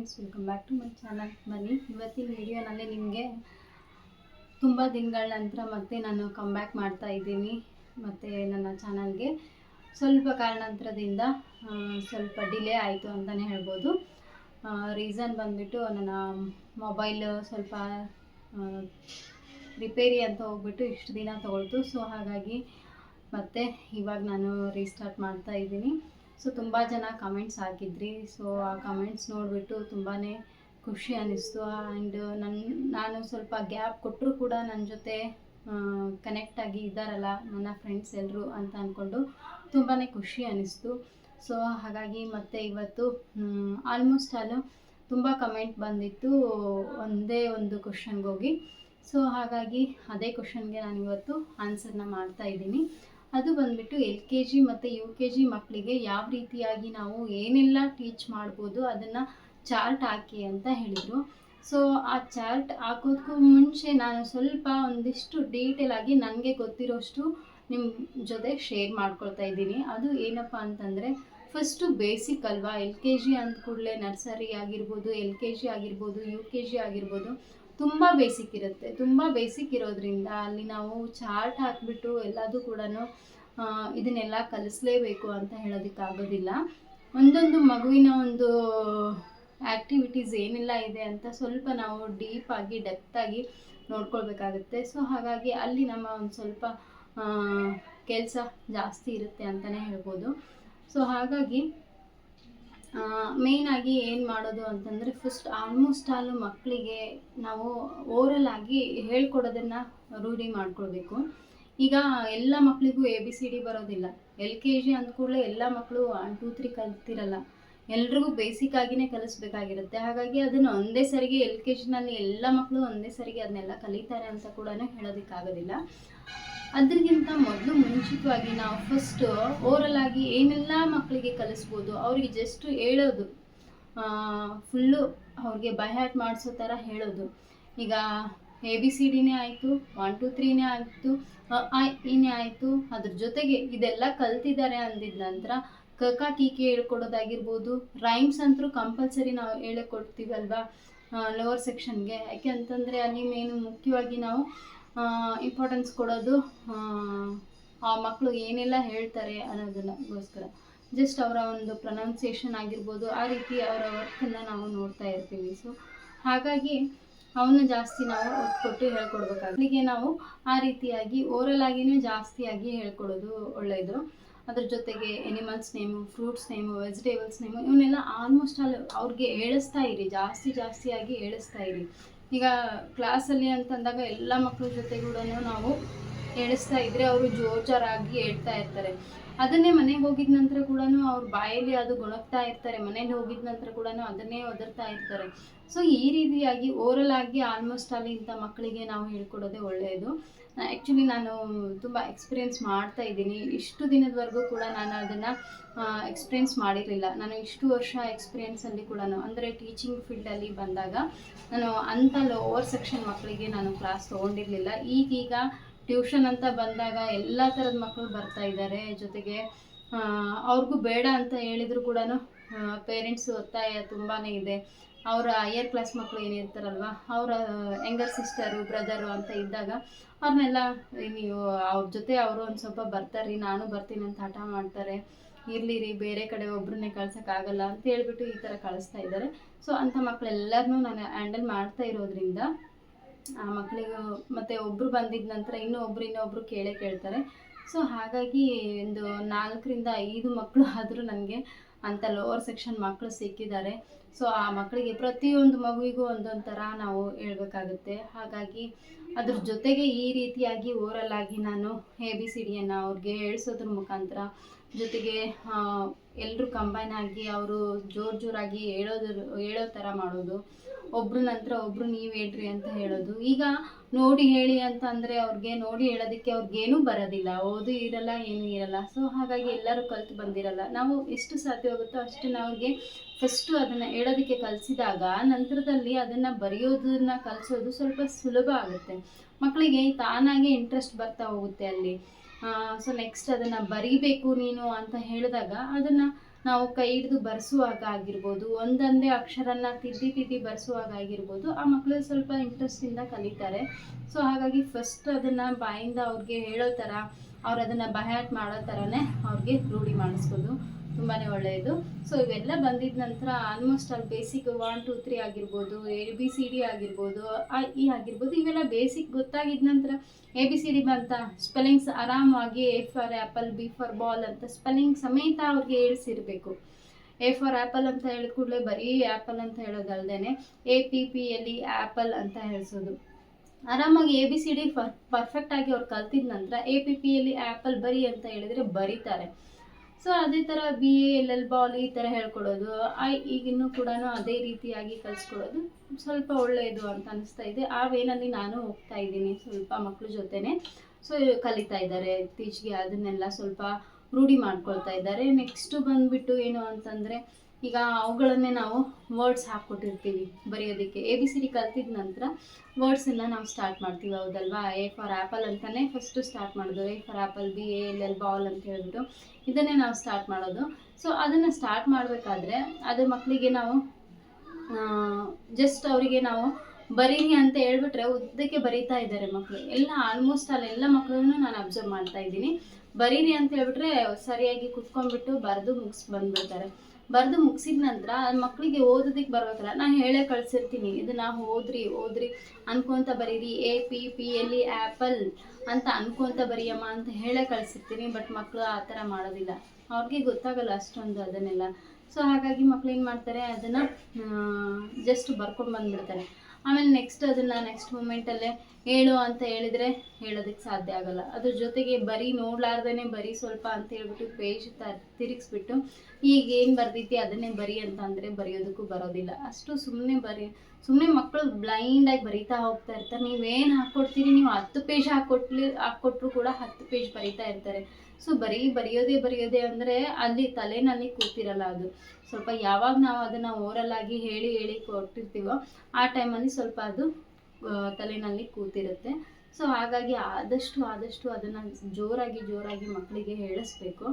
Friends, welcome back to my channel. ಬನ್ನಿ, ಇವತ್ತಿನ ವಿಡಿಯೋನಲ್ಲಿ ನಿಮಗೆ ತುಂಬ ದಿನಗಳ ನಂತರ ಮತ್ತೆ ನಾನು ಕಮ್ ಬ್ಯಾಕ್ ಮಾಡ್ತಾ ಇದ್ದೀನಿ. ಮತ್ತು ನನ್ನ ಚಾನಲ್ಗೆ ಸ್ವಲ್ಪ ಕಾರಣಾಂತರದಿಂದ ಸ್ವಲ್ಪ ಡಿಲೇ ಆಯಿತು ಅಂತಲೇ ಹೇಳ್ಬೋದು. ರೀಸನ್ ಬಂದುಬಿಟ್ಟು ನನ್ನ ಮೊಬೈಲ್ ಸ್ವಲ್ಪ ರಿಪೇರಿ ಅಂತ ಹೋಗ್ಬಿಟ್ಟು ಇಷ್ಟು ದಿನ ತೊಗೊಳ್ತು. ಸೊ ಹಾಗಾಗಿ ಮತ್ತೆ ಇವಾಗ ನಾನು ರೀಸ್ಟಾರ್ಟ್ ಮಾಡ್ತಾ ಇದ್ದೀನಿ. ಸೊ ತುಂಬ ಜನ ಕಮೆಂಟ್ಸ್ ಹಾಕಿದ್ರಿ. ಸೊ ಆ ಕಮೆಂಟ್ಸ್ ನೋಡಿಬಿಟ್ಟು ತುಂಬಾ ಖುಷಿ ಅನ್ನಿಸ್ತು. ಆ್ಯಂಡ್ ನಾನು ಸ್ವಲ್ಪ ಗ್ಯಾಪ್ ಕೊಟ್ಟರು ಕೂಡ ನನ್ನ ಜೊತೆ ಕನೆಕ್ಟ್ ಆಗಿ ಇದ್ದಾರಲ್ಲ ನನ್ನ ಫ್ರೆಂಡ್ಸ್ ಎಲ್ಲರೂ ಅಂತ ಅಂದ್ಕೊಂಡು ತುಂಬಾ ಖುಷಿ ಅನ್ನಿಸ್ತು. ಸೊ ಹಾಗಾಗಿ ಮತ್ತೆ ಇವತ್ತು ಆಲ್ಮೋಸ್ಟ್ ಆಲ್ ತುಂಬ ಕಮೆಂಟ್ ಬಂದಿತ್ತು ಒಂದೇ ಒಂದು ಕ್ವಶನ್ಗೆ ಹೋಗಿ. ಸೊ ಹಾಗಾಗಿ ಅದೇ ಕ್ವಶನ್ಗೆ ನಾನು ಇವತ್ತು ಆನ್ಸರ್ನ ಮಾಡ್ತಾ ಇದ್ದೀನಿ. ಅದು ಬಂದುಬಿಟ್ಟು LKG ಮತ್ತು UKG ಮಕ್ಕಳಿಗೆ ಯಾವ ರೀತಿಯಾಗಿ ನಾವು ಏನೆಲ್ಲ ಟೀಚ್ ಮಾಡ್ಬೋದು ಅದನ್ನು ಚಾರ್ಟ್ ಹಾಕಿ ಅಂತ ಹೇಳಿದರು. ಸೊ ಆ ಚಾರ್ಟ್ ಹಾಕೋದಕ್ಕೂ ಮುಂಚೆ ನಾನು ಸ್ವಲ್ಪ ಒಂದಿಷ್ಟು ಡೀಟೇಲ್ ಆಗಿ ನನಗೆ ಗೊತ್ತಿರೋಷ್ಟು ನಿಮ್ಮ ಜೊತೆ ಶೇರ್ ಮಾಡ್ಕೊಳ್ತಾ ಇದ್ದೀನಿ. ಅದು ಏನಪ್ಪ ಅಂತಂದರೆ, ಫಸ್ಟು ಬೇಸಿಕ್ ಅಲ್ವಾ. LKG ಅಂದ ಕೂಡಲೇ ನರ್ಸರಿ ಆಗಿರ್ಬೋದು, LKG ಆಗಿರ್ಬೋದು, UKG ಆಗಿರ್ಬೋದು, ತುಂಬ ಬೇಸಿಕ್ ಇರುತ್ತೆ. ತುಂಬ ಬೇಸಿಕ್ ಇರೋದ್ರಿಂದ ಅಲ್ಲಿ ನಾವು ಚಾರ್ಟ್ ಹಾಕಿಬಿಟ್ಟು ಎಲ್ಲದೂ ಕೂಡ ಇದನ್ನೆಲ್ಲ ಕಲಿಸಲೇಬೇಕು ಅಂತ ಹೇಳೋದಕ್ಕಾಗೋದಿಲ್ಲ. ಒಂದೊಂದು ಮಗುವಿನ ಒಂದು ಆ್ಯಕ್ಟಿವಿಟೀಸ್ ಏನೆಲ್ಲ ಇದೆ ಅಂತ ಸ್ವಲ್ಪ ನಾವು ಡೀಪಾಗಿ ಡೆಪ್ತಾಗಿ ನೋಡ್ಕೊಳ್ಬೇಕಾಗುತ್ತೆ. ಸೊ ಹಾಗಾಗಿ ಅಲ್ಲಿ ನಮ್ಮ ಒಂದು ಸ್ವಲ್ಪ ಕೆಲಸ ಜಾಸ್ತಿ ಇರುತ್ತೆ ಅಂತಲೇ ಹೇಳ್ಬೋದು. ಸೊ ಹಾಗಾಗಿ ಮೇಯ್ನಾಗಿ ಏನು ಮಾಡೋದು ಅಂತಂದರೆ, ಫಸ್ಟ್ ಆಲ್ಮೋಸ್ಟ್ ಆಲ್ ಮಕ್ಕಳಿಗೆ ನಾವು ಓರಲ್ ಆಗಿ ಹೇಳ್ಕೊಡೋದನ್ನು ರೂಢಿ ಮಾಡ್ಕೊಳ್ಬೇಕು. ಈಗ ಎಲ್ಲ ಮಕ್ಕಳಿಗೂ ABCD ಬರೋದಿಲ್ಲ. LKG ಅಂದ ಕೂಡಲೇ ಎಲ್ಲ ಮಕ್ಕಳು 1 2 3 ಕಲ್ತಿರಲ್ಲ. ಎಲ್ರಿಗೂ ಬೇಸಿಕ್ ಆಗಿನೇ ಕಲಿಸ್ಬೇಕಾಗಿರುತ್ತೆ. ಹಾಗಾಗಿ ಅದನ್ನು ಒಂದೇ ಸರಿಗೆ LKGನಲ್ಲಿ ಎಲ್ಲ ಮಕ್ಕಳು ಒಂದೇ ಸರಿಗೆ ಅದನ್ನೆಲ್ಲ ಕಲಿತಾರೆ ಅಂತ ಕೂಡ ಹೇಳೋದಕ್ಕಾಗೋದಿಲ್ಲ. ಅದಕ್ಕಿಂತ ಮೊದಲು ಮುಂಚಿತವಾಗಿ ನಾವು ಫಸ್ಟು ಓರಲ್ ಆಗಿ ಏನೆಲ್ಲ ಮಕ್ಕಳಿಗೆ ಕಲಿಸ್ಬೋದು ಅವ್ರಿಗೆ ಜಸ್ಟ್ ಹೇಳೋದು, ಫುಲ್ಲು ಅವ್ರಿಗೆ ಬೈ ಹ್ಯಾಟ್ ಮಾಡಿಸೋ ಥರ ಹೇಳೋದು. ಈಗ ABCDನೇ ಆಯಿತು, 1 2 3ನೇ ಆಯಿತು, ಇನೇ ಆಯಿತು. ಅದ್ರ ಜೊತೆಗೆ ಇದೆಲ್ಲ ಕಲ್ತಿದ್ದಾರೆ ಅಂದಿದ ನಂತರ ಕ ಕಿ ಕಿ ಹೇಳ್ಕೊಡೋದಾಗಿರ್ಬೋದು. ರೈಮ್ಸ್ ಅಂತೂ ಕಂಪಲ್ಸರಿ ನಾವು ಹೇಳಿಕೊಡ್ತೀವಲ್ವಾ ಲೋವರ್ ಸೆಕ್ಷನ್ಗೆ. ಯಾಕೆ ಅಂತಂದರೆ ಅಲ್ಲಿ ಮೇನು ಮುಖ್ಯವಾಗಿ ನಾವು ಇಂಪಾರ್ಟೆನ್ಸ್ ಕೊಡೋದು ಆ ಮಕ್ಕಳು ಏನೆಲ್ಲ ಹೇಳ್ತಾರೆ ಅನ್ನೋದನ್ನಗೋಸ್ಕರ. ಜಸ್ಟ್ ಅವರ ಒಂದು ಪ್ರೊನೌನ್ಸಿಯೇಷನ್ ಆಗಿರ್ಬೋದು, ಆ ರೀತಿ ಅವರ ವರ್ಕನ್ನು ನಾವು ನೋಡ್ತಾ ಇರ್ತೀವಿ. ಸೊ ಹಾಗಾಗಿ ಅವನ್ನ ಜಾಸ್ತಿ ನಾವು ಒತ್ತು ಕೊಟ್ಟು ಹೇಳ್ಕೊಡ್ಬೇಕಾಗಲಿಗೆ ನಾವು ಆ ರೀತಿಯಾಗಿ ಓರಲ್ ಆಗಿನೇ ಜಾಸ್ತಿಯಾಗಿ ಹೇಳ್ಕೊಡೋದು ಒಳ್ಳೆಯದು. ಅದ್ರ ಜೊತೆಗೆ animals name, fruits name, vegetables name ಇವನ್ನೆಲ್ಲ ಆಲ್ಮೋಸ್ಟ್ ಆಲ್ ಅವ್ರಿಗೆ ಹೇಳಿಸ್ತಾ ಇರಿ, ಜಾಸ್ತಿಯಾಗಿ ಹೇಳಿಸ್ತಾ ಇರಿ. ಈಗ ಕ್ಲಾಸಲ್ಲಿ ಅಂತಂದಾಗ ಎಲ್ಲ ಮಕ್ಕಳ ಜೊತೆ ಕೂಡ ನಾವು ಹೇಳಿಸ್ತಾ ಇದ್ದರೆ ಅವರು ಜೋರಾಗಿ ಹೇಳ್ತಾ ಇರ್ತಾರೆ. ಅದನ್ನೇ ಮನೆಗೆ ಹೋಗಿದ ನಂತರ ಕೂಡ ಅವ್ರ ಬಾಯಲ್ಲಿ ಅದು ಗೊಣಗ್ತಾ ಇರ್ತಾರೆ. ಮನೇಲಿ ಹೋಗಿದ ನಂತರ ಕೂಡ ಅದನ್ನೇ ಒದರ್ತಾ ಇರ್ತಾರೆ. ಸೊ ಈ ರೀತಿಯಾಗಿ ಓರಲ್ ಆಗಿ ಆಲ್ಮೋಸ್ಟ್ ಆಲ್ ಇಂಥ ಮಕ್ಕಳಿಗೆ ನಾವು ಹೇಳ್ಕೊಡೋದೇ ಒಳ್ಳೆಯದು. ಆ್ಯಕ್ಚುಲಿ ನಾನು ತುಂಬ ಎಕ್ಸ್ಪೀರಿಯೆನ್ಸ್ ಮಾಡ್ತಾ ಇದ್ದೀನಿ. ಇಷ್ಟು ದಿನದವರೆಗೂ ಕೂಡ ನಾನು ಅದನ್ನು ಎಕ್ಸ್ಪೀರಿಯೆನ್ಸ್ ಮಾಡಿರಲಿಲ್ಲ. ನಾನು ಇಷ್ಟು ವರ್ಷ ಎಕ್ಸ್ಪೀರಿಯೆನ್ಸಲ್ಲಿ ಕೂಡ ಅಂದರೆ ಟೀಚಿಂಗ್ ಫೀಲ್ಡಲ್ಲಿ ಬಂದಾಗ ನಾನು ಅಂಥ ಲೋವರ್ ಸೆಕ್ಷನ್ ಮಕ್ಕಳಿಗೆ ನಾನು ಕ್ಲಾಸ್ ತೊಗೊಂಡಿರಲಿಲ್ಲ. ಈಗೀಗ ಟ್ಯೂಷನ್ ಅಂತ ಬಂದಾಗ ಎಲ್ಲ ಥರದ ಮಕ್ಕಳು ಬರ್ತಾ ಇದ್ದಾರೆ. ಜೊತೆಗೆ ಅವ್ರಿಗೂ ಬೇಡ ಅಂತ ಹೇಳಿದ್ರು ಕೂಡ ಪೇರೆಂಟ್ಸ್ ಒತ್ತಾಯ ತುಂಬಾ ಇದೆ. ಅವರ ಹೈಯರ್ ಕ್ಲಾಸ್ ಮಕ್ಕಳು ಏನಿರ್ತಾರಲ್ವ, ಅವರ ಯಂಗರ್ ಸಿಸ್ಟರು, ಬ್ರದರು ಅಂತ ಇದ್ದಾಗ ಅವ್ರನ್ನೆಲ್ಲ ನೀವು ಅವ್ರ ಜೊತೆ ಅವರು ಒಂದು ಸ್ವಲ್ಪ ಬರ್ತಾರೆ, ನಾನು ಬರ್ತೀನಿ ಅಂತ ಹಠ ಮಾಡ್ತಾರೆ. ಇರಲಿ ರೀ, ಬೇರೆ ಕಡೆ ಒಬ್ಬರನ್ನೇ ಕಳ್ಸೋಕ್ಕಾಗಲ್ಲ ಅಂತ ಹೇಳ್ಬಿಟ್ಟು ಈ ಥರ ಕಳಿಸ್ತಾ ಇದ್ದಾರೆ. ಸೊ ಅಂಥ ಮಕ್ಕಳೆಲ್ಲರನ್ನೂ ನಾನು ಹ್ಯಾಂಡಲ್ ಮಾಡ್ತಾ ಇರೋದ್ರಿಂದ ಆ ಮಕ್ಕಳಿಗೂ ಮತ್ತು ಒಬ್ಬರು ಬಂದಿದ್ದ ನಂತರ ಇನ್ನೊಬ್ರು ಕೇಳ್ತಾರೆ. ಸೊ ಹಾಗಾಗಿ ಒಂದು 4 ರಿಂದ 5 ಮಕ್ಕಳು ಆದರೂ ನನಗೆ ಅಂಥ ಲೋವರ್ ಸೆಕ್ಷನ್ ಮಕ್ಕಳು ಸಿಕ್ಕಿದ್ದಾರೆ. ಸೊ ಆ ಮಕ್ಕಳಿಗೆ ಪ್ರತಿಯೊಂದು ಮಗುವಿಗೂ ಒಂದೊಂದು ಥರ ನಾವು ಹೇಳ್ಬೇಕಾಗುತ್ತೆ. ಹಾಗಾಗಿ ಅದ್ರ ಜೊತೆಗೆ ಈ ರೀತಿಯಾಗಿ ಓರಲ್ ಆಗಿ ನಾನು ABCDಯನ್ನು ಅವ್ರಿಗೆ ಹೇಳಿಸೋದ್ರ ಮುಖಾಂತರ, ಜೊತೆಗೆ ಎಲ್ಲರೂ ಕಂಬೈನ್ ಆಗಿ ಅವರು ಜೋರಾಗಿ ಹೇಳೋ ಥರ ಮಾಡೋದು. ಒಬ್ರ ನಂತರ ಒಬ್ಬರು ನೀವು ಹೇಳ್ರಿ ಅಂತ ಹೇಳೋದು. ಈಗ ನೋಡಿ ಹೇಳಿ ಅಂತ ಅಂದರೆ ಅವ್ರಿಗೆ ನೋಡಿ ಹೇಳೋದಕ್ಕೆ ಅವ್ರಿಗೇನೂ ಬರೋದಿಲ್ಲ, ಓದು ಇರಲ್ಲ, ಏನೂ ಇರಲ್ಲ. ಸೊ ಹಾಗಾಗಿ ಎಲ್ಲರೂ ಕಲ್ತು ಬಂದಿರಲ್ಲ. ನಾವು ಎಷ್ಟು ಸಾಧ್ಯವಾಗುತ್ತೋ ಅಷ್ಟನ್ನು ಅವ್ರಿಗೆ ಫಸ್ಟು ಅದನ್ನು ಹೇಳೋದಕ್ಕೆ ಕಲಿಸಿದಾಗ ನಂತರದಲ್ಲಿ ಅದನ್ನು ಬರೆಯೋದನ್ನು ಕಲಿಸೋದು ಸ್ವಲ್ಪ ಸುಲಭ ಆಗುತ್ತೆ. ಮಕ್ಕಳಿಗೆ ತಾನಾಗೆ ಇಂಟ್ರೆಸ್ಟ್ ಬರ್ತಾ ಹೋಗುತ್ತೆ ಅಲ್ಲಿ. ಸೊ ನೆಕ್ಸ್ಟ್ ಅದನ್ನು ಬರೀಬೇಕು ನೀನು ಅಂತ ಹೇಳಿದಾಗ ಅದನ್ನು ನಾವು ಕೈ ಹಿಡಿದು ಬರ್ಸುವಾಗ ಆಗಿರ್ಬೋದು, ಒಂದೊಂದೇ ಅಕ್ಷರನ ತಿದ್ದಿ ಬರ್ಸುವಾಗ ಆಗಿರ್ಬೋದು, ಆ ಮಕ್ಕಳು ಸ್ವಲ್ಪ ಇಂಟ್ರೆಸ್ಟಿಂದ ಕಲಿತಾರೆ. ಸೊ ಹಾಗಾಗಿ ಫಸ್ಟ್ ಅದನ್ನು ಬಾಯಿಂದ ಅವ್ರಿಗೆ ಹೇಳೋ ಥರ, ಅವ್ರು ಅದನ್ನು ಬಹ್ಯಾಟ್ ಮಾಡೋ ಥರನೇ ಅವ್ರಿಗೆ ರೂಢಿ ಮಾಡಿಸ್ಬೋದು, ತುಂಬಾ ಒಳ್ಳೆಯದು. ಸೊ ಇವೆಲ್ಲ ಬಂದಿದ ನಂತರ ಆಲ್ಮೋಸ್ಟ್ ಅಲ್ಲಿ ಬೇಸಿಕ್ 1 2 3 ಆಗಿರ್ಬೋದು, ABCD ಆಗಿರ್ಬೋದು, ಈ ಆಗಿರ್ಬೋದು, ಇವೆಲ್ಲ ಬೇಸಿಕ್ ಗೊತ್ತಾಗಿದ ನಂತರ ABCD ಬಂತ, ಸ್ಪೆಲ್ಲಿಂಗ್ಸ್ ಆರಾಮಾಗಿ A for apple, B for ball ಅಂತ ಸ್ಪೆಲ್ಲಿಂಗ್ ಸಮೇತ ಅವ್ರಿಗೆ ಹೇಳಿಸಿರ್ಬೇಕು. A ಫಾರ್ ಆ್ಯಪಲ್ ಅಂತ ಹೇಳಿದ ಕೂಡಲೇ ಬರೀ ಆ್ಯಪಲ್ ಅಂತ ಹೇಳೋದಲ್ದೇನೆ APPLE ಆ್ಯಪಲ್ ಅಂತ ಹೇಳಿಸೋದು. ಆರಾಮಾಗಿ ABCD ಪರ್ಫೆಕ್ಟ್ ಆಗಿ ಅವ್ರು ಕಲ್ತಿದ ನಂತರ APPLE ಆ್ಯಪಲ್ ಬರಿ ಅಂತ ಹೇಳಿದರೆ ಬರೀತಾರೆ. ಸೊ ಅದೇ ಥರ BALL ಬಾಲ್ ಈ ಥರ ಹೇಳ್ಕೊಡೋದು, ಈಗಿನ್ನೂ ಕೂಡ ಅದೇ ರೀತಿಯಾಗಿ ಕಲಿಸ್ಕೊಡೋದು ಸ್ವಲ್ಪ ಒಳ್ಳೆಯದು ಅಂತ ಅನಿಸ್ತಾ ಇದೆ. ಆ ವೇನಲ್ಲಿ ನಾನು ಹೋಗ್ತಾ ಇದ್ದೀನಿ ಸ್ವಲ್ಪ ಮಕ್ಕಳ ಜೊತೆನೆ. ಸೊ ಕಲಿತಾ ಇದ್ದಾರೆ ಇತ್ತೀಚೆಗೆ, ಅದನ್ನೆಲ್ಲ ಸ್ವಲ್ಪ ರೂಢಿ ಮಾಡ್ಕೊಳ್ತಾ ಇದ್ದಾರೆ. ನೆಕ್ಸ್ಟು ಬಂದುಬಿಟ್ಟು ಏನು ಅಂತಂದರೆ, ಈಗ ಅವುಗಳನ್ನೇ ನಾವು ವರ್ಡ್ಸ್ ಹಾಕ್ಕೊಟ್ಟಿರ್ತೀವಿ ಬರೆಯೋದಕ್ಕೆ. ABCD ಕಲ್ತಿದ ನಂತರ ವರ್ಡ್ಸನ್ನು ನಾವು ಸ್ಟಾರ್ಟ್ ಮಾಡ್ತೀವಿ, ಹೌದಲ್ವಾ? A ಫಾರ್ ಆ್ಯಪಲ್ ಅಂತಲೇ ಫಸ್ಟು ಸ್ಟಾರ್ಟ್ ಮಾಡೋದು. A for apple, BALL ball ಅಂತ ಹೇಳ್ಬಿಟ್ಟು ಇದನ್ನೇ ನಾವು ಸ್ಟಾರ್ಟ್ ಮಾಡೋದು. ಸೊ ಅದನ್ನು ಸ್ಟಾರ್ಟ್ ಮಾಡಬೇಕಾದ್ರೆ ಅದು ಮಕ್ಕಳಿಗೆ ನಾವು ಜಸ್ಟ್ ಅವರಿಗೆ ನಾವು ಬರೀರಿ ಅಂತ ಹೇಳ್ಬಿಟ್ರೆ ಉದ್ದಕ್ಕೆ ಬರೀತಾ ಇದ್ದಾರೆ ಮಕ್ಕಳು ಎಲ್ಲ. ಆಲ್ಮೋಸ್ಟ್ ಅಲ್ಲೆಲ್ಲ ಮಕ್ಕಳನ್ನು ನಾನು ಅಬ್ಸರ್ವ್ ಮಾಡ್ತಾ ಇದ್ದೀನಿ. ಬರೀರಿ ಅಂತ ಹೇಳ್ಬಿಟ್ರೆ ಸರಿಯಾಗಿ ಕುತ್ಕೊಂಡ್ಬಿಟ್ಟು ಬರೆದು ಬಂದ್ಬಿಡ್ತಾರೆ. ಬರೆದು ಮುಗಿಸಿದ ನಂತರ ಮಕ್ಕಳಿಗೆ ಓದೋದಕ್ಕೆ ಬರ್ಬೇಕಲ್ಲ, ನಾನು ಹೇಳೇ ಕಳಿಸಿರ್ತೀನಿ, ಇದನ್ನು ಓದ್ರಿ ಅನ್ಕೊಂತ ಬರೀರಿ, APPLE ಆ್ಯಪಲ್ ಅಂತ ಅನ್ಕೊಂತ ಬರೀಯಮ್ಮ ಅಂತ ಹೇಳೇ ಕಳಿಸಿರ್ತೀನಿ. ಬಟ್ ಮಕ್ಕಳು ಆ ಥರ ಮಾಡೋದಿಲ್ಲ, ಅವ್ರಿಗೆ ಗೊತ್ತಾಗಲ್ಲ ಅಷ್ಟೊಂದು ಅದನ್ನೆಲ್ಲ. ಸೊ ಹಾಗಾಗಿ ಮಕ್ಳು ಏನು ಮಾಡ್ತಾರೆ, ಅದನ್ನು ಜಸ್ಟ್ ಬರ್ಕೊಂಡು ಬಂದುಬಿಡ್ತಾರೆ. ಆಮೇಲೆ ನೆಕ್ಸ್ಟ್ ಮೂಮೆಂಟಲ್ಲೇ ಹೇಳು ಅಂತ ಹೇಳಿದರೆ ಹೇಳೋದಕ್ಕೆ ಸಾಧ್ಯ ಆಗಲ್ಲ. ಅದ್ರ ಜೊತೆಗೆ ಬರೀ ನೋಡ್ಲಾರ್ದೇ ಬರೀ ಸ್ವಲ್ಪ ಅಂತ ಹೇಳ್ಬಿಟ್ಟು ಪೇಜ್ ತಿರುಗಿಸ್ಬಿಟ್ಟು ಈಗ ಏನು ಬರ್ದೈತಿ ಅದನ್ನೇ ಬರಿ ಅಂತ ಅಂದರೆ ಬರೆಯೋದಕ್ಕೂ ಬರೋದಿಲ್ಲ. ಅಷ್ಟು ಸುಮ್ಮನೆ ಮಕ್ಕಳು ಬ್ಲೈಂಡಾಗಿ ಬರೀತಾ ಹೋಗ್ತಾ ಇರ್ತಾರೆ. ನೀವೇನು ಹಾಕ್ಕೊಡ್ತೀರಿ, ನೀವು 10 ಪೇಜ್ ಹಾಕ್ಕೊಟ್ರು ಕೂಡ 10 ಪೇಜ್ ಬರೀತಾ ಇರ್ತಾರೆ. ಸೊ ಬರೆಯೋದೇ ಅಂದರೆ ಅಲ್ಲಿ ತಲೆನಲ್ಲಿ ಕೂತಿರಲ್ಲ. ಅದು ಸ್ವಲ್ಪ ಯಾವಾಗ ನಾವು ಅದನ್ನು ಓರಲ್ಲಾಗಿ ಹೇಳಿ ಕೊಟ್ಟಿರ್ತೀವೋ ಆ ಟೈಮಲ್ಲಿ ಸ್ವಲ್ಪ ಅದು ತಲೆನಲ್ಲಿ ಕೂತಿರುತ್ತೆ. ಸೊ ಹಾಗಾಗಿ ಆದಷ್ಟು ಅದನ್ನು ಜೋರಾಗಿ ಮಕ್ಕಳಿಗೆ ಹೇಳಿಸ್ಬೇಕು.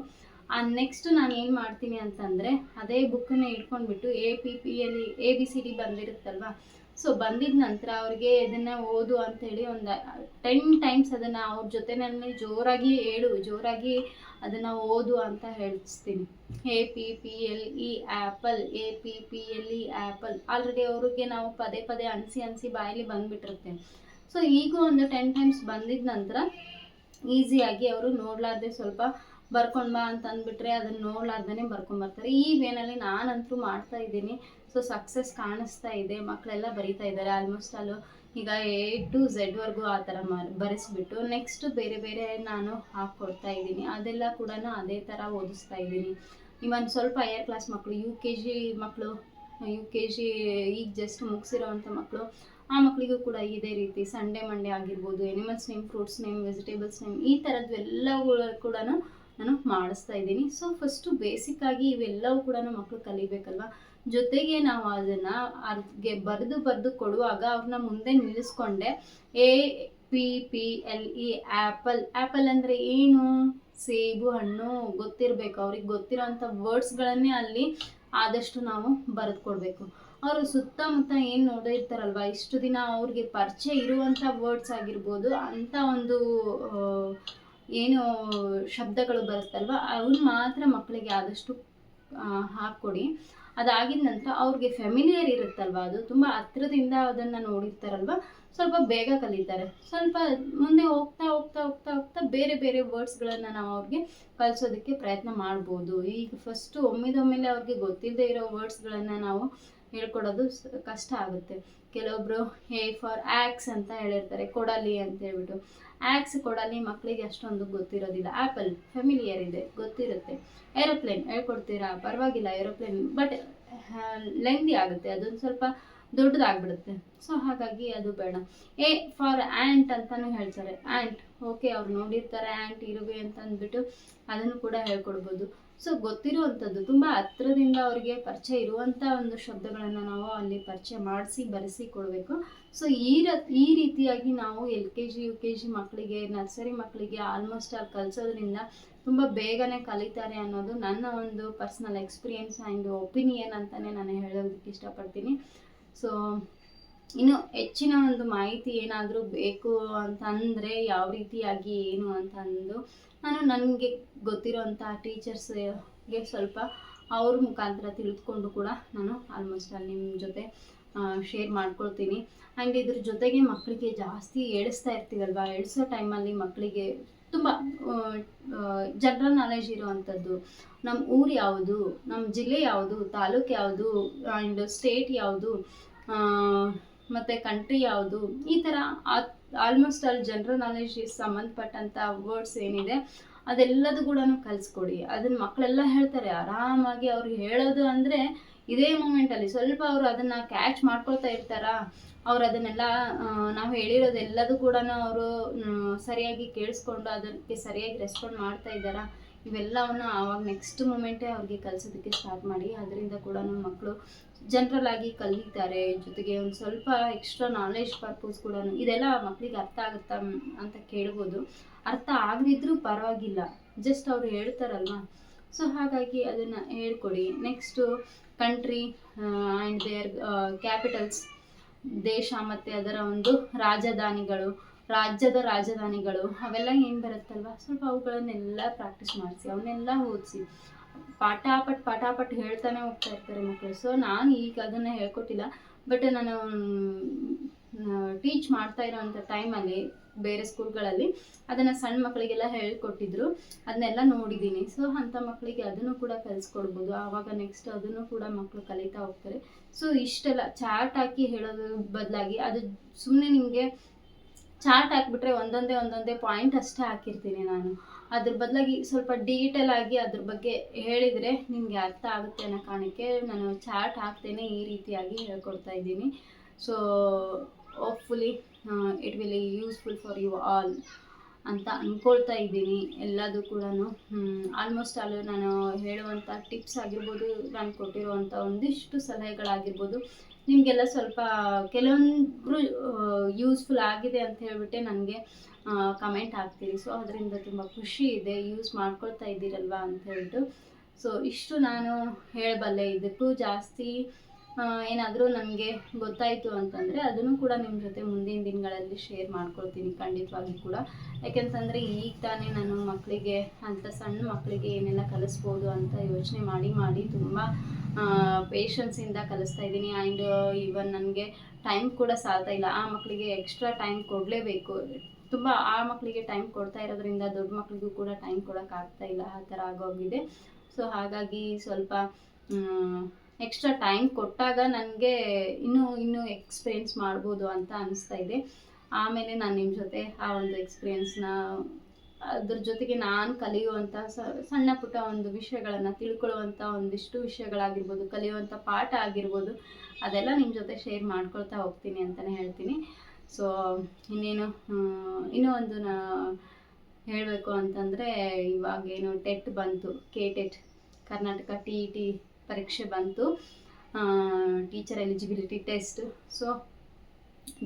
ನೆಕ್ಸ್ಟ್ ನಾನು ಏನು ಮಾಡ್ತೀನಿ ಅಂತಂದರೆ, ಅದೇ ಬುಕ್ಕನ್ನು ಇಟ್ಕೊಂಡ್ಬಿಟ್ಟು APPLE ABCD ಬಂದಿರುತ್ತಲ್ವ, ಸೊ ಬಂದಿದ ನಂತರ ಅವ್ರಿಗೆ ಇದನ್ನು ಓದು ಅಂಥೇಳಿ ಒಂದು 10 ಟೈಮ್ಸ್ ಅದನ್ನು ಅವ್ರ ಜೊತೆನಲ್ಲಿ ಜೋರಾಗಿ ಅದನ್ನು ಓದು ಅಂತ ಹೇಳಿಸ್ತೀನಿ. APPLE apple, APPLE apple. Already ಅವ್ರಿಗೆ ನಾವು ಪದೇ ಅನಿಸಿ ಬಾಯಲ್ಲಿ ಬಂದುಬಿಟ್ಟಿರುತ್ತೆ. ಸೊ ಈಗ ಒಂದು 10 ಟೈಮ್ಸ್ ಬಂದಿದ ನಂತರ ಈಸಿಯಾಗಿ ಅವರು ನೋಡಲಾರ್ದೆ ಸ್ವಲ್ಪ ಬರ್ಕೊಂಡು ಬಾ ಅಂತ ಅಂದ್ಬಿಟ್ರೆ ಅದನ್ನು ನೋಡಲಾರ್ದೇ ಬರ್ಕೊಂಬರ್ತಾರೆ. ಈ ವೇನಲ್ಲಿ ನಾನಂತೂ ಮಾಡ್ತಾ ಇದ್ದೀನಿ. ಸೊ ಸಕ್ಸಸ್ ಕಾಣಿಸ್ತಾ ಇದೆ, ಮಕ್ಕಳೆಲ್ಲ ಬರೀತಾ ಇದ್ದಾರೆ ಆಲ್ಮೋಸ್ಟ್ ಅಲ್ಲೂ. ಈಗ A to Z ವರೆಗೂ ಆ ಥರ ಬರೆಸ್ಬಿಟ್ಟು ನೆಕ್ಸ್ಟ್ ಬೇರೆ ನಾನು ಹಾಕ್ಕೊಡ್ತಾ ಇದ್ದೀನಿ. ಅದೆಲ್ಲ ಕೂಡ ಅದೇ ಥರ ಓದಿಸ್ತಾ ಇದ್ದೀನಿ. ಇವನ್ ಸ್ವಲ್ಪ ಹೈಯರ್ ಕ್ಲಾಸ್ ಮಕ್ಕಳು, UKG ಮಕ್ಕಳು, UKG ಈಗ ಜಸ್ಟ್ ಮುಗಿಸಿರೋವಂಥ ಮಕ್ಕಳು, ಆ ಮಕ್ಕಳಿಗೂ ಕೂಡ ಇದೇ ರೀತಿ ಸಂಡೇ ಮಂಡೇ ಆಗಿರ್ಬೋದು, animals name, fruits name, vegetables name, ಈ ಥರದ್ದು ಎಲ್ಲವೂ ಕೂಡ ನಾನು ಮಾಡಿಸ್ತಾ ಇದ್ದೀನಿ. ಸೊ ಫಸ್ಟು ಬೇಸಿಕ್ಕಾಗಿ ಇವೆಲ್ಲವೂ ಕೂಡ ಮಕ್ಕಳು ಕಲಿಬೇಕಲ್ವ. ಜೊತೆಗೆ ನಾವು ಅದನ್ನು ಅವ್ರಿಗೆ ಬರೆದು ಕೊಡುವಾಗ ಅವ್ರನ್ನ ಮುಂದೆ ನಿಲ್ಲಿಸ್ಕೊಂಡೆ APPLE ಆ್ಯಪಲ್ ಅಂದರೆ ಏನು, ಸೇಬು ಹಣ್ಣು ಗೊತ್ತಿರಬೇಕು. ಅವ್ರಿಗೆ ಗೊತ್ತಿರೋಂಥ ವರ್ಡ್ಸ್ಗಳನ್ನೇ ಅಲ್ಲಿ ಆದಷ್ಟು ನಾವು ಬರೆದು ಕೊಡಬೇಕು. ಅವರು ಸುತ್ತಮುತ್ತ ಏನು ನೋಡಿರ್ತಾರಲ್ವ, ಇಷ್ಟು ದಿನ ಅವ್ರಿಗೆ ಪರಿಚಯ ಇರುವಂಥ ವರ್ಡ್ಸ್ ಆಗಿರ್ಬೋದು, ಅಂಥ ಒಂದು ಏನು ಶಬ್ದಗಳು ಬರುತ್ತಲ್ವ, ಅವನ್ನ ಮಾತ್ರ ಮಕ್ಕಳಿಗೆ ಆದಷ್ಟು ಹಾಕ್ಕೊಡಿ. ಅದಾಗಿದ ನಂತರ ಅವ್ರಿಗೆ ಫೆಮಿಲಿಯರ್ ಇರುತ್ತಲ್ವ, ಅದು ತುಂಬ ಹತ್ರದಿಂದ ಅದನ್ನು ನೋಡಿರ್ತಾರಲ್ವ, ಸ್ವಲ್ಪ ಬೇಗ ಕಲಿತಾರೆ. ಸ್ವಲ್ಪ ಮುಂದೆ ಹೋಗ್ತಾ ಬೇರೆ ವರ್ಡ್ಸ್ಗಳನ್ನು ನಾವು ಅವ್ರಿಗೆ ಕಲಿಸೋದಕ್ಕೆ ಪ್ರಯತ್ನ ಮಾಡ್ಬೋದು. ಈಗ ಫಸ್ಟು ಒಮ್ಮೆಲೆ ಅವ್ರಿಗೆ ಗೊತ್ತಿಲ್ಲದೆ ಇರೋ ವರ್ಡ್ಸ್ಗಳನ್ನು ನಾವು ಹೇಳ್ಕೊಡೋದು ಕಷ್ಟ ಆಗುತ್ತೆ. ಕೆಲವೊಬ್ಬರು A ಫಾರ್ ಆ್ಯಕ್ಸ್ ಅಂತ ಹೇಳಿರ್ತಾರೆ, ಕೊಡಲಿ ಅಂತ ಹೇಳ್ಬಿಟ್ಟು. ಆ್ಯಕ್ಸ್ ಕೊಡಲಿ ಮಕ್ಕಳಿಗೆ ಅಷ್ಟೊಂದು ಗೊತ್ತಿರೋದಿಲ್ಲ. ಆ್ಯಪಲ್ ಫೆಮಿಲಿಯರ್ ಇದೆ, ಗೊತ್ತಿರುತ್ತೆ. ಏರೋಪ್ಲೇನ್ ಹೇಳ್ಕೊಡ್ತೀರಾ, ಪರವಾಗಿಲ್ಲ ಏರೋಪ್ಲೇನ್, ಬಟ್ ಲೆಂದಿ ಆಗುತ್ತೆ, ಅದೊಂದು ಸ್ವಲ್ಪ ದೊಡ್ಡದಾಗ್ಬಿಡುತ್ತೆ. ಸೊ ಹಾಗಾಗಿ ಅದು ಬೇಡ. A ಫಾರ್ ಆ್ಯಂಟ್ ಅಂತಲೂ ಹೇಳ್ತಾರೆ. ಆ್ಯಂಟ್ ಓಕೆ, ಅವ್ರು ನೋಡಿರ್ತಾರೆ ಆ್ಯಂಟ್ ಇರುವೆ ಅಂತ ಅಂದ್ಬಿಟ್ಟು ಅದನ್ನು ಕೂಡ ಹೇಳ್ಕೊಡ್ಬೋದು. ಸೊ ಗೊತ್ತಿರುವಂಥದ್ದು ತುಂಬ ಹತ್ರದಿಂದ ಅವರಿಗೆ ಪರಿಚಯ ಇರುವಂಥ ಒಂದು ಶಬ್ದಗಳನ್ನು ನಾವು ಅಲ್ಲಿ ಪರಿಚಯ ಮಾಡಿಸಿ ಬರೆಸಿ ಕೊಡಬೇಕು. ಸೊ ಈ ರೀತಿಯಾಗಿ ನಾವು LKG UKG ಮಕ್ಕಳಿಗೆ, ನರ್ಸರಿ ಮಕ್ಕಳಿಗೆ ಆಲ್ಮೋಸ್ಟ್ ಆಲ್ ಕಲಿಸೋದ್ರಿಂದ ತುಂಬ ಬೇಗನೆ ಕಲಿತಾರೆ ಅನ್ನೋದು ನನ್ನ ಒಂದು ಪರ್ಸ್ನಲ್ ಎಕ್ಸ್ಪೀರಿಯೆನ್ಸ್ ಆ್ಯಂಡ್ ಒಪಿನಿಯನ್ ಅಂತಲೇ ನಾನು ಹೇಳೋದಕ್ಕೆ ಇಷ್ಟಪಡ್ತೀನಿ. ಸೊ ಇನ್ನು ಹೆಚ್ಚಿನ ಒಂದು ಮಾಹಿತಿ ಏನಾದರೂ ಬೇಕು ಅಂತಂದರೆ ಯಾವ ರೀತಿಯಾಗಿ ಏನು ಅಂತಂದು ನಾನು ನನಗೆ ಗೊತ್ತಿರೋಂಥ ಟೀಚರ್ಸ್ಗೆ ಸ್ವಲ್ಪ ಅವ್ರ ಮುಖಾಂತರ ತಿಳಿದುಕೊಂಡು ಕೂಡ ನಾನು ಆಲ್ಮೋಸ್ಟ್ ಅಲ್ಲಿ ನಿಮ್ಮ ಜೊತೆ ಶೇರ್ ಮಾಡ್ಕೊಳ್ತೀನಿ. ಆ್ಯಂಡ್ ಇದ್ರ ಜೊತೆಗೆ ಮಕ್ಕಳಿಗೆ ಜಾಸ್ತಿ ಏಳಿಸ್ತಾ ಇರ್ತೀವಲ್ವ, ಏಳಿಸೋ ಟೈಮಲ್ಲಿ ಮಕ್ಕಳಿಗೆ ತುಂಬ ಜನರಲ್ ನಾಲೆಜ್ ಇರೋವಂಥದ್ದು, ನಮ್ಮ ಊರು ಯಾವುದು, ನಮ್ಮ ಜಿಲ್ಲೆ ಯಾವುದು, ತಾಲೂಕು ಯಾವುದು, ಆ್ಯಂಡ್ ಸ್ಟೇಟ್ ಯಾವುದು, ಮತ್ತು ಕಂಟ್ರಿ ಯಾವುದು, ಈ ಥರ ಆಲ್ಮೋಸ್ಟ್ ಅಲ್ಲಿ ಜನರಲ್ ನಾಲೆಜ್ ಸಂಬಂಧಪಟ್ಟಂಥ ವರ್ಡ್ಸ್ ಏನಿದೆ ಅದೆಲ್ಲದು ಕೂಡ ಕಲಿಸ್ಕೊಡಿ. ಅದನ್ನು ಮಕ್ಕಳೆಲ್ಲ ಹೇಳ್ತಾರೆ ಆರಾಮಾಗಿ. ಅವ್ರು ಹೇಳೋದು ಅಂದರೆ ಇದೇ ಮೂಮೆಂಟಲ್ಲಿ ಸ್ವಲ್ಪ ಅವರು ಅದನ್ನು ಕ್ಯಾಚ್ ಮಾಡ್ಕೊಳ್ತಾ ಇರ್ತಾರ. ಅವ್ರು ಅದನ್ನೆಲ್ಲ ನಾವು ಹೇಳಿರೋದೆಲ್ಲದು ಕೂಡ ಅವರು ಸರಿಯಾಗಿ ಕೇಳಿಸ್ಕೊಂಡು ಅದಕ್ಕೆ ಸರಿಯಾಗಿ ರೆಸ್ಪಾಂಡ್ ಮಾಡ್ತಾ ಇದ್ದಾರಾ, ಇವೆಲ್ಲವನ್ನು ಆವಾಗ ನೆಕ್ಸ್ಟ್ ಮೂಮೆಂಟೇ ಅವ್ರಿಗೆ ಕಲಿಸೋದಕ್ಕೆ ಸ್ಟಾರ್ಟ್ ಮಾಡಿ. ಅದರಿಂದ ಕೂಡ ಮಕ್ಕಳು ಜನರಲ್ ಆಗಿ ಕಲಿತಾರೆ. ಜೊತೆಗೆ ಒಂದು ಸ್ವಲ್ಪ ಎಕ್ಸ್ಟ್ರಾ ನಾಲೆಜ್ ಪರ್ಪಸ್ ಕೂಡ. ಇದೆಲ್ಲ ಮಕ್ಕಳಿಗೆ ಅರ್ಥ ಆಗುತ್ತಾ ಅಂತ ಕೇಳ್ಬೋದು. ಅರ್ಥ ಆಗದಿದ್ರೂ ಪರವಾಗಿಲ್ಲ, ಜಸ್ಟ್ ಅವರು ಹೇಳ್ತಾರಲ್ವ. ಸೊ ಹಾಗಾಗಿ ಅದನ್ನು ಹೇಳ್ಕೊಡಿ. Next country and their capitals, ದೇಶ ಮತ್ತು ಅದರ ಒಂದು ರಾಜಧಾನಿಗಳು, ರಾಜ್ಯದ ರಾಜಧಾನಿಗಳು ಅವೆಲ್ಲ ಏನು ಬರುತ್ತಲ್ವ, ಸ್ವಲ್ಪ ಅವುಗಳನ್ನೆಲ್ಲ ಪ್ರಾಕ್ಟೀಸ್ ಮಾಡಿಸಿ, ಅವನ್ನೆಲ್ಲ ಓದಿಸಿ. ಪಾಠ ಹೇಳ್ತಾನೆ ಹೋಗ್ತಾ ಇರ್ತಾರೆ ಮಕ್ಕಳು. ಸೊ ನಾನು ಈಗ ಅದನ್ನು ಹೇಳ್ಕೊಟ್ಟಿಲ್ಲ, ಬಟ್ ನಾನು ಟೀಚ್ ಮಾಡ್ತಾ ಇರೋವಂಥ ಟೈಮಲ್ಲಿ ಬೇರೆ ಸ್ಕೂಲ್ಗಳಲ್ಲಿ ಅದನ್ನು ಸಣ್ಣ ಮಕ್ಕಳಿಗೆಲ್ಲ ಹೇಳ್ಕೊಟ್ಟಿದ್ರು, ಅದನ್ನೆಲ್ಲ ನೋಡಿದ್ದೀನಿ. ಸೊ ಅಂಥ ಮಕ್ಕಳಿಗೆ ಅದನ್ನು ಕೂಡ ಕಲಿಸ್ಕೊಡ್ಬೋದು. ಆವಾಗ ನೆಕ್ಸ್ಟ್ ಅದನ್ನು ಕೂಡ ಮಕ್ಕಳು ಕಲಿತಾ ಹೋಗ್ತಾರೆ. ಸೊ ಇಷ್ಟೆಲ್ಲ ಚಾರ್ಟ್ ಹಾಕಿ ಹೇಳೋದು ಬದಲಾಗಿ, ಅದು ಸುಮ್ಮನೆ ನಿಮಗೆ ಚಾರ್ಟ್ ಹಾಕ್ಬಿಟ್ರೆ ಒಂದೊಂದೇ ಪಾಯಿಂಟ್ ಅಷ್ಟೇ ಹಾಕಿರ್ತೀನಿ ನಾನು. ಅದ್ರ ಬದಲಾಗಿ ಸ್ವಲ್ಪ ಡೀಟೇಲ್ ಆಗಿ ಅದ್ರ ಬಗ್ಗೆ ಹೇಳಿದರೆ ನಿಮಗೆ ಅರ್ಥ ಆಗುತ್ತೆ ಅನ್ನೋ ಕಾರಣಕ್ಕೆ ನಾನು ಚಾರ್ಟ್ ಹಾಕ್ತೇನೆ ಈ ರೀತಿಯಾಗಿ ಹೇಳ್ಕೊಡ್ತಾ ಇದ್ದೀನಿ. So hopefully it will useful for you all ಅಂತ ಅಂದ್ಕೊಳ್ತಾ ಇದ್ದೀನಿ. ಎಲ್ಲದೂ ಕೂಡ ಆಲ್ಮೋಸ್ಟ್ ಆಲ್ ನಾನು ಹೇಳುವಂಥ ಟಿಪ್ಸ್ ಆಗಿರ್ಬೋದು, ನಾನು ಕೊಟ್ಟಿರುವಂಥ ಒಂದಿಷ್ಟು ಸಲಹೆಗಳಾಗಿರ್ಬೋದು, ನಿಮಗೆಲ್ಲ ಸ್ವಲ್ಪ ಕೆಲವೊಂದು ಯೂಸ್ಫುಲ್ ಆಗಿದೆ ಅಂತ ಹೇಳ್ಬಿಟ್ಟೆ ನನಗೆ ಕಮೆಂಟ್ ಹಾಕ್ತೀರಿ. ಸೊ ಅದರಿಂದ ತುಂಬ ಖುಷಿ ಇದೆ, ಯೂಸ್ ಮಾಡ್ಕೊಳ್ತಾ ಇದ್ದೀರಲ್ವ ಅಂತ ಹೇಳ್ಬಿಟ್ಟು. ಸೊ ಇಷ್ಟು ನಾನು ಹೇಳಬಲ್ಲೆ. ಇದಕ್ಕೂ ಜಾಸ್ತಿ ಏನಾದರೂ ನನಗೆ ಗೊತ್ತಾಯಿತು ಅಂತಂದರೆ ಅದನ್ನು ಕೂಡ ನಿಮ್ಮ ಜೊತೆ ಮುಂದಿನ ದಿನಗಳಲ್ಲಿ ಶೇರ್ ಮಾಡ್ಕೊಳ್ತೀನಿ ಖಂಡಿತವಾಗಿ ಕೂಡ. ಯಾಕೆಂತಂದರೆ ಈಗ ತಾನೇ ನಾನು ಮಕ್ಕಳಿಗೆ ಅಂಥ ಸಣ್ಣ ಮಕ್ಕಳಿಗೆ ಏನೆಲ್ಲ ಕಲಿಸ್ಬೋದು ಅಂತ ಯೋಚನೆ ಮಾಡಿ ತುಂಬ ಪೇಷನ್ಸಿಂದ ಕಲಿಸ್ತಾ ಇದ್ದೀನಿ. ಆ್ಯಂಡ್ ಈವನ್ ನನಗೆ ಟೈಮ್ ಕೂಡ ಸಾಲ್ತಾ ಇಲ್ಲ. ಆ ಮಕ್ಕಳಿಗೆ ಎಕ್ಸ್ಟ್ರಾ ಟೈಮ್ ಕೊಡಲೇಬೇಕು. ತುಂಬ ಆ ಮಕ್ಕಳಿಗೆ ಟೈಮ್ ಕೊಡ್ತಾ ಇರೋದ್ರಿಂದ ದೊಡ್ಡ ಮಕ್ಕಳಿಗೂ ಕೂಡ ಟೈಮ್ ಕೊಡೋಕ್ಕಾಗ್ತಾ ಇಲ್ಲ, ಆ ಥರ ಆಗೋಗಿದೆ. ಸೊ ಹಾಗಾಗಿ ಸ್ವಲ್ಪ ಎಕ್ಸ್ಟ್ರಾ ಟೈಮ್ ಕೊಟ್ಟಾಗ ನನಗೆ ಇನ್ನೂ ಎಕ್ಸ್ಪೀರಿಯೆನ್ಸ್ ಮಾಡ್ಬೋದು ಅಂತ ಅನಿಸ್ತಾ ಇದೆ. ಆಮೇಲೆ ನಾನು ನಿಮ್ಮ ಜೊತೆ ಆ ಒಂದು ಎಕ್ಸ್ಪೀರಿಯೆನ್ಸ್ನ, ಅದ್ರ ಜೊತೆಗೆ ನಾನು ಕಲಿಯುವಂಥ ಸಣ್ಣ ಪುಟ್ಟ ಒಂದು ವಿಷಯಗಳನ್ನು ತಿಳ್ಕೊಳ್ಳುವಂಥ ಒಂದಿಷ್ಟು ವಿಷಯಗಳಾಗಿರ್ಬೋದು, ಕಲಿಯುವಂಥ ಪಾಠ ಆಗಿರ್ಬೋದು, ಅದೆಲ್ಲ ನಿಮ್ಮ ಜೊತೆ ಶೇರ್ ಮಾಡ್ಕೊಳ್ತಾ ಹೋಗ್ತೀನಿ ಅಂತಲೇ ಹೇಳ್ತೀನಿ. ಸೊ ಇನ್ನೂ ಒಂದು ಹೇಳಬೇಕು ಅಂತಂದರೆ, ಇವಾಗೇನು ಟೆಟ್ ಬಂತು, KTET ಕರ್ನಾಟಕ TET ಪರೀಕ್ಷೆ ಬಂತು, teacher eligibility test. So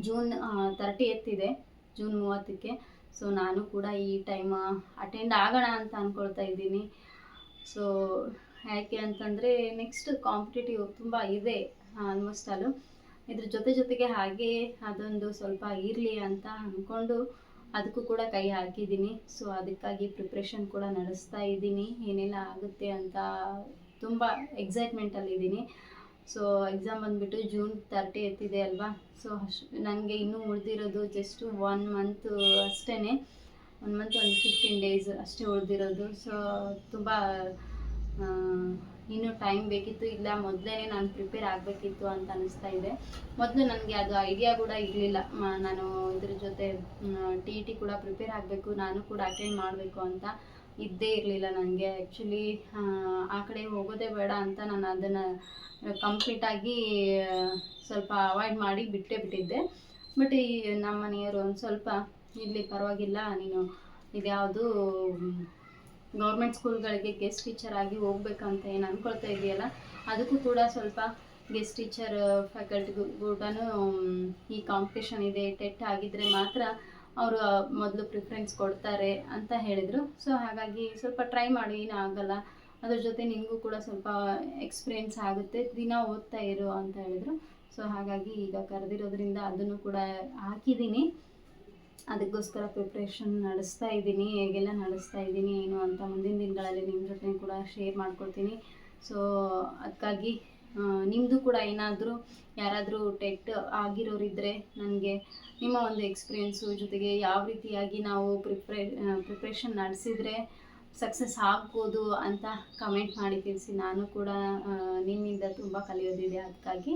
June 30th ಇದೆ, ಜೂನ್ 30ಕ್ಕೆ. ಸೊ ನಾನು ಕೂಡ ಈ ಟೈಮ್ ಅಟೆಂಡ್ ಆಗೋಣ ಅಂತ ಅಂದ್ಕೊಳ್ತಾ ಇದ್ದೀನಿ. ಸೊ ಯಾಕೆ ಅಂತಂದರೆ ನೆಕ್ಸ್ಟ್ ಕಾಂಪಿಟೇಟಿವ್ ತುಂಬ ಇದೆ ಆಲ್ಮೋಸ್ಟ್ ಅಲ್ಲೂ. ಇದ್ರ ಜೊತೆಗೆ ಹಾಗೆ ಅದೊಂದು ಸ್ವಲ್ಪ ಇರಲಿ ಅಂತ ಅಂದ್ಕೊಂಡು ಅದಕ್ಕೂ ಕೂಡ ಕೈ ಹಾಕಿದ್ದೀನಿ. ಸೊ ಅದಕ್ಕಾಗಿ ಪ್ರಿಪ್ರೇಷನ್ ಕೂಡ ನಡೆಸ್ತಾ ಇದ್ದೀನಿ, ಏನೆಲ್ಲ ಆಗುತ್ತೆ ಅಂತ ತುಂಬ ಎಕ್ಸೈಟ್ಮೆಂಟಲ್ಲಿದ್ದೀನಿ. ಸೊ ಎಕ್ಸಾಮ್ ಬಂದುಬಿಟ್ಟು ಜೂನ್ 30th ಇದೆ ಅಲ್ವಾ. ಸೊ ನನಗೆ ಇನ್ನೂ ಉಳಿದಿರೋದು ಜಸ್ಟ್ 1 ಮಂತ್ ಅಷ್ಟೇ, 1 ಮಂತ್ ಒಂದು 15 days ಅಷ್ಟೇ ಉಳಿದಿರೋದು. ಸೊ ತುಂಬ ಇನ್ನೂ ಟೈಮ್ ಬೇಕಿತ್ತು, ಇಲ್ಲ ಮೊದಲೇ ನಾನು ಪ್ರಿಪೇರ್ ಆಗಬೇಕಿತ್ತು ಅಂತ ಅನ್ನಿಸ್ತಾ ಇದೆ. ಮೊದಲು ನನಗೆ ಅದು ಐಡಿಯಾ ಕೂಡ ಇರಲಿಲ್ಲ, ನಾನು ಇದ್ರ ಜೊತೆ TET ಕೂಡ ಪ್ರಿಪೇರ್ ಆಗಬೇಕು, ನಾನು ಕೂಡ ಅಟೆಂಡ್ ಮಾಡಬೇಕು ಅಂತ ಇದ್ದೇ ಇರಲಿಲ್ಲ ನನಗೆ. ಆ್ಯಕ್ಚುಲಿ ಆ ಕಡೆ ಹೋಗೋದೇ ಬೇಡ ಅಂತ ನಾನು ಅದನ್ನು ಕಂಪ್ಲೀಟಾಗಿ ಸ್ವಲ್ಪ ಅವಾಯ್ಡ್ ಮಾಡಿ ಬಿಟ್ಟಿದ್ದೆ. ಬಟ್ ಈ ನಮ್ಮ ಮನೆಯವರು ಒಂದು ಸ್ವಲ್ಪ ಇಲ್ಲಿ ಪರವಾಗಿಲ್ಲ, ನೀನು ಇದ್ಯಾವುದು ಗೌರ್ಮೆಂಟ್ ಸ್ಕೂಲ್ಗಳಿಗೆ ಗೆಸ್ಟ್ ಟೀಚರ್ ಆಗಿ ಹೋಗ್ಬೇಕಂತ ಏನು ಅಂದ್ಕೊಳ್ತಾ ಇದೆಯಲ್ಲ, ಅದಕ್ಕೂ ಕೂಡ ಸ್ವಲ್ಪ ಗೆಸ್ಟ್ ಟೀಚರ್ ಫ್ಯಾಕಲ್ಟಿಗೂ ಕೂಡ ಈ ಕಾಂಪಿಟೇಷನ್ ಇದೆ, ಟೆಟ್ ಆಗಿದ್ದರೆ ಮಾತ್ರ ಅವರು ಮೊದಲು ಪ್ರಿಫರೆನ್ಸ್ ಕೊಡ್ತಾರೆ ಅಂತ ಹೇಳಿದರು. ಸೊ ಹಾಗಾಗಿ ಸ್ವಲ್ಪ ಟ್ರೈ ಮಾಡಿ, ಏನೂ ಆಗಲ್ಲ, ಅದ್ರ ಜೊತೆ ನಿಮಗೂ ಕೂಡ ಸ್ವಲ್ಪ ಎಕ್ಸ್ಪೀರಿಯೆನ್ಸ್ ಆಗುತ್ತೆ, ದಿನ ಓದ್ತಾ ಇರು ಅಂತ ಹೇಳಿದರು. ಸೊ ಹಾಗಾಗಿ ಈಗ ಕರೆದಿರೋದ್ರಿಂದ ಅದನ್ನು ಕೂಡ ಹಾಕಿದ್ದೀನಿ. ಅದಕ್ಕೋಸ್ಕರ ಪ್ರಿಪ್ರೇಷನ್ ನಡೆಸ್ತಾ ಇದ್ದೀನಿ, ಹೇಗೆಲ್ಲ ನಡೆಸ್ತಾ ಇದ್ದೀನಿ ಏನು ಅಂತ ಮುಂದಿನ ದಿನಗಳಲ್ಲಿ ನಿಮ್ಮ ಜೊತೆ ಕೂಡ ಶೇರ್ ಮಾಡ್ಕೊಳ್ತೀನಿ. ಸೊ ಅದಕ್ಕಾಗಿ ನಿಮ್ಮದು ಕೂಡ ಏನಾದರೂ ಯಾರಾದರೂ ಟೆಟ್ ಆಗಿರೋರಿದ್ದರೆ ನನಗೆ ನಿಮ್ಮ ಒಂದು ಎಕ್ಸ್ಪೀರಿಯೆನ್ಸು ಜೊತೆಗೆ ಯಾವ ರೀತಿಯಾಗಿ ನಾವು ಪ್ರಿಪ್ರೇಷನ್ ನಡೆಸಿದರೆ ಸಕ್ಸಸ್ ಆಗ್ಬೋದು ಅಂತ ಕಮೆಂಟ್ ಮಾಡಿ ತಿಳಿಸಿ. ನಾನು ಕೂಡ ನಿಮ್ಮಿಂದ ತುಂಬ ಕಲಿಯೋದಿದೆ ಅದಕ್ಕಾಗಿ.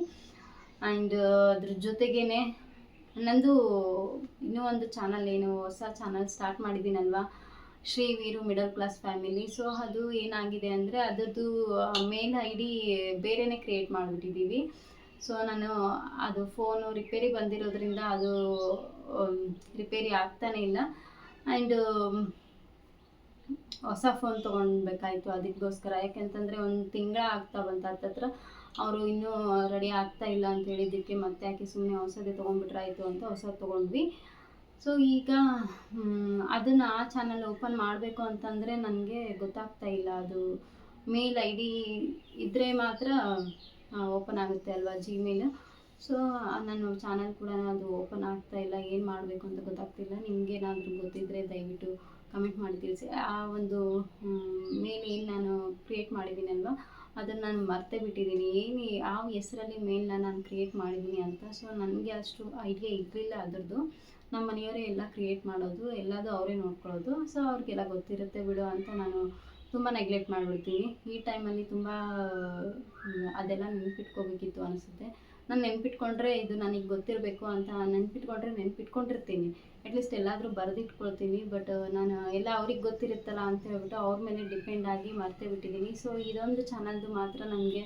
ಆ್ಯಂಡ್ ಅದ್ರ ಜೊತೆಗೇ ನಂದು ಇನ್ನೂ ಒಂದು ಚಾನಲ್, ಏನು ಹೊಸ ಚಾನಲ್ ಸ್ಟಾರ್ಟ್ ಮಾಡಿದ್ದೀನಲ್ವ, Shri Veeru middle class family. So ಅದು ಏನಾಗಿದೆ ಅಂದರೆ ಅದರದ್ದು ಮೇಲ್ ID ಬೇರೆಯೇ ಕ್ರಿಯೇಟ್ ಮಾಡಿಬಿಟ್ಟಿದ್ದೀವಿ. ಸೊ ನಾನು ಅದು ಫೋನು ರಿಪೇರಿ ಬಂದಿರೋದ್ರಿಂದ ಅದು ರಿಪೇರಿ ಆಗ್ತಾನೇ ಇಲ್ಲ. ಆ್ಯಂಡ್ ಹೊಸ ಫೋನ್ ತೊಗೊಳ್ಬೇಕಾಯ್ತು ಅದಕ್ಕೋಸ್ಕರ. ಯಾಕೆಂತಂದರೆ ಒಂದು ತಿಂಗಳ ಆಗ್ತಾ ಬಂತು ಹತ್ತತ್ರ. ಅವರು ಇನ್ನೂ ರೆಡಿ ಆಗ್ತಾ ಇಲ್ಲ ಅಂತ ಹೇಳಿದ್ದಕ್ಕೆ ಮತ್ತೆ ಯಾಕೆ ಸುಮ್ಮನೆ ಹೊಸದೇ ತೊಗೊಂಡ್ಬಿಟ್ರಾಯ್ತು ಅಂತ ಹೊಸದು ತೊಗೊಂಡ್ವಿ. ಸೊ ಈಗ ಅದನ್ನು ಆ ಚಾನಲ್ ಓಪನ್ ಮಾಡಬೇಕು ಅಂತಂದರೆ ನನಗೆ ಗೊತ್ತಾಗ್ತಾ ಇಲ್ಲ. ಅದು ಮೇಲ್ ID ಇದ್ದರೆ ಮಾತ್ರ ಓಪನ್ ಆಗುತ್ತೆ ಅಲ್ವಾ, ಜಿಮೇಲ್. ಸೊ ನನ್ನ ಚಾನಲ್ ಕೂಡ ಅದು ಓಪನ್ ಆಗ್ತಾ ಇಲ್ಲ, ಏನು ಮಾಡಬೇಕು ಅಂತ ಗೊತ್ತಾಗ್ತಿಲ್ಲ. ನಿಮಗೇನಾದರೂ ಗೊತ್ತಿದ್ದರೆ ದಯವಿಟ್ಟು ಕಮೆಂಟ್ ಮಾಡಿ ತಿಳಿಸಿ. ಆ ಒಂದು ಮೇಲ್ ಏನು ನಾನು ಕ್ರಿಯೇಟ್ ಮಾಡಿದ್ದೀನಲ್ವ, ಅದನ್ನು ನಾನು ಮರ್ತೇ ಬಿಟ್ಟಿದ್ದೀನಿ, ಏನು ಯಾವ ಹೆಸರಲ್ಲಿ ಮೇಲ್ನ ನಾನು ಕ್ರಿಯೇಟ್ ಮಾಡಿದ್ದೀನಿ ಅಂತ. ಸೊ ನನಗೆ ಅಷ್ಟು ಐಡಿಯಾ ಇರಲಿಲ್ಲ ಅದರದ್ದು. ನಮ್ಮ ಮನೆಯವರೇ ಎಲ್ಲ ಕ್ರಿಯೇಟ್ ಮಾಡೋದು, ಎಲ್ಲದೂ ಅವರೇ ನೋಡ್ಕೊಳ್ಳೋದು. ಸೊ ಅವ್ರಿಗೆಲ್ಲ ಗೊತ್ತಿರುತ್ತೆ ಬಿಡು ಅಂತ ನಾನು ತುಂಬ ನೆಗ್ಲೆಕ್ಟ್ ಮಾಡಿಬಿಡ್ತೀನಿ. ಈ ಟೈಮಲ್ಲಿ ತುಂಬ ಅದೆಲ್ಲ ನೆನ್ಪಿಟ್ಕೋಬೇಕಿತ್ತು ಅನಿಸುತ್ತೆ. ನಾನು ನೆನ್ಪಿಟ್ಕೊಂಡ್ರೆ ಇದು ನನಗೆ ಗೊತ್ತಿರಬೇಕು ಅಂತ ನೆನ್ಪಿಟ್ಕೊಂಡಿರ್ತೀನಿ. ಅಟ್ಲೀಸ್ಟ್ ಎಲ್ಲಾದರೂ ಬರೆದಿಟ್ಕೊಳ್ತೀನಿ. ಬಟ್ ನಾನು ಎಲ್ಲ ಅವ್ರಿಗೆ ಗೊತ್ತಿರುತ್ತಲ್ಲ ಅಂತ ಹೇಳ್ಬಿಟ್ಟು ಅವ್ರ ಮೇಲೆ ಡಿಪೆಂಡ್ ಆಗಿ ಮರ್ತೇ ಬಿಟ್ಟಿದ್ದೀನಿ. ಸೊ ಇದೊಂದು ಚಾನಲ್ದು ಮಾತ್ರ ನನಗೆ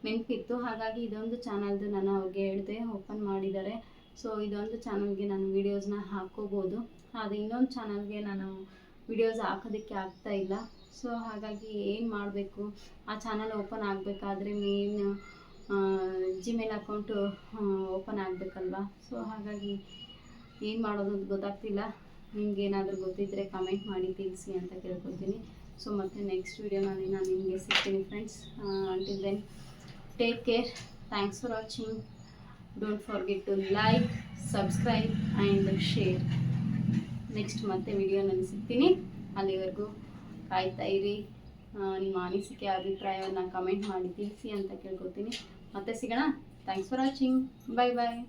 ನೆನಪಿತ್ತು. ಹಾಗಾಗಿ ಇದೊಂದು ಚಾನಲ್ದು ನಾನು ಅವ್ರಿಗೆ ಹೇಳಿದೆ, ಓಪನ್ ಮಾಡಿದ್ದಾರೆ. ಸೊ ಇದೊಂದು ಚಾನಲ್ಗೆ ನಾನು ವೀಡಿಯೋಸ್ನ ಹಾಕ್ಕೋಬೋದು. ಅದು ಇನ್ನೊಂದು ಚಾನಲ್ಗೆ ನಾನು ವೀಡಿಯೋಸ್ ಹಾಕೋದಕ್ಕೆ ಆಗ್ತಾ ಇಲ್ಲ. ಸೊ ಹಾಗಾಗಿ ಏನು ಮಾಡಬೇಕು, ಆ ಚಾನಲ್ ಓಪನ್ ಆಗಬೇಕಾದ್ರೆ ಮೇನ್ ಜಿಮೇಲ್ ಅಕೌಂಟು ಓಪನ್ ಆಗಬೇಕಲ್ವ. ಸೊ ಹಾಗಾಗಿ ಏನು ಮಾಡೋದು ಅಂತ ಗೊತ್ತಾಗ್ತಿಲ್ಲ. ನಿಮ್ಗೇನಾದರೂ ಗೊತ್ತಿದ್ದರೆ ಕಮೆಂಟ್ ಮಾಡಿ ತಿಳಿಸಿ ಅಂತ ಕೇಳ್ಕೊಳ್ತೀನಿ. ಸೊ ಮತ್ತೆ ನೆಕ್ಸ್ಟ್ ವೀಡಿಯೋನಲ್ಲಿ ನಾನು ನಿಮಗೆ ಸಿಗ್ತೀನಿ friends. Until then take care. Thanks for watching. Don't forget to like, subscribe and share. Next ಮತ್ತೆ ವಿಡಿಯೋನಲ್ಲಿ ಸಿಗ್ತೀನಿ. ಅಲ್ಲಿವರೆಗೂ ಕಾಯ್ತಾ ಇರಿ. ನಿಮ್ಮ ಅನಿಸಿಕೆ ಅಭಿಪ್ರಾಯವನ್ನು ಕಮೆಂಟ್ ಮಾಡಿ ತಿಳಿಸಿ ಅಂತ ಕೇಳ್ಕೊತೀನಿ. ಮತ್ತೆ ಸಿಗೋಣ. Thanks for watching. Bye bye.